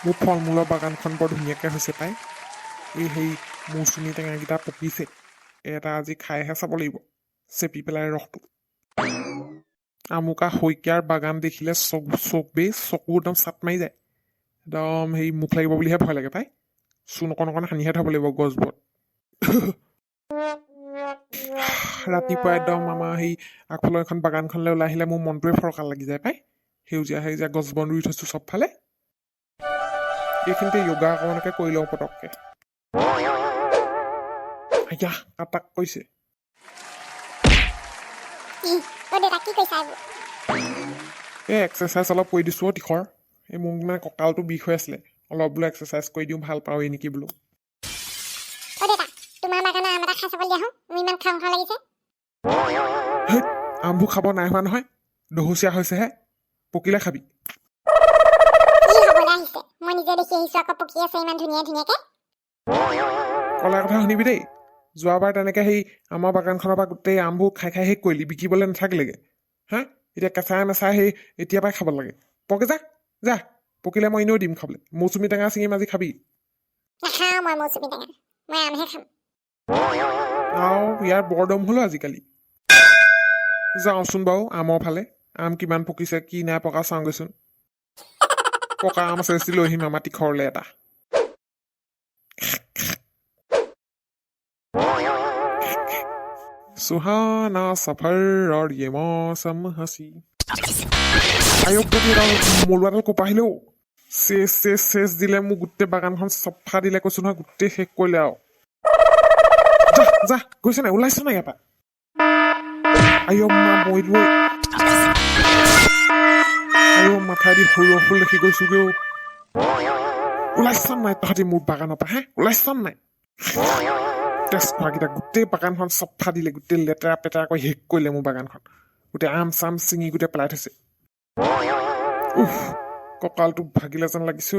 মোৰ ফল মূলৰ বাগানখন বৰ ধুনীয়াকৈ হৈছে পাই। সেই মৌচুমী টেঙাকেইটা পকিছে। এটা আজি খাইহে চাব লাগিব, চেপি পেলাই ৰসটো। আমুকা শইকীয়াৰ বাগান দেখিলে চকুৰ একদম চাট মাৰি যায়। একদম মুখ লাগিব বুলিহে ভয় লাগে পাই। চূণ অকণ অকণ সানিহে থ'ব লাগিব গছবোৰত। ৰাতিপুৱা একদম আমাৰ আগফালৰ এখন বাগানখনলৈ ওলাই আহিলে মোৰ মনটোৱে ফৰকাল লাগি যায় পাই। সেউজীয়া সেউজীয়া গছ বন ৰুই থৈছো চবফালে। এইখিনিতে য়োগা অকণমানকে কৰি লওঁ পটককে। আয়া কাটাক কৈছে। এক্সাৰচাইজ অলপ কৰি দিছো তীখৰ। মোৰ মানে কঁকালটো বিষ হৈ আছিলে, অলপ বোলো এক্সাৰচাইজ কৰি দিওঁ, ভাল পাওঁৱেই নেকি বোলো। আমবোৰ খাব নাই হোৱা নহয়, দহচীয়া হৈছেহে, পকিলে খাবি। কলা কথা শুনিবি দেই, যোৱাবাৰ তেনেকে আমাৰ বাগানখনৰ পৰা গোটেই আমবোৰ খাই খাই শেষ কৰিলি, বিকিবলৈ নাথাকিলেগে। হা, এতিয়া কেঁচাই মেচাই এতিয়া পৰাই খাব লাগে। পকে যা পকিলে মই এনেও দিম খাবলৈ। মৌচুমী টেঙা ছিঙিম আজি খাবি। ইয়াৰ বৰদম হলো আজিকালি। যাওঁচোন বাৰু আমৰ ফালে, আম কিমান পকিছে কি নাই পকা চাওঁগৈচোন। পকা আম আছে যদি লৈ আহিম আমাৰ তীখৰলে এটা। सुहाना सफर और ये मौसम हसी। মলুৱাডাল ক'পা আহিলে অ'? চেচ দিলে, মোক গোটেই বাগানখন চফা দিলে কৈছো নহয়, গোটেই শেষ কৰিলে আৰু। যা গৈছে নাই, ওলাইছ নাই ইয়াৰ পৰা? মাথাইদি সৰিয়হ ফুল দেখি গৈছোগে। ওলাইছ নাই তহঁতি মোৰ বাগানৰ পৰা? হে ওলাইছ নাই? তেজপাতকেইটা গোটেই বাগানখন চফা দিলে, গোটেই লেতেৰা পেতেৰা কৰি শেষ কৰিলে মোৰ বাগানখন। গোটেই আম চাম চিঙি গোটেই পেলাই থৈছে। কঁকালটো ভাগিলে যেন লাগিছে।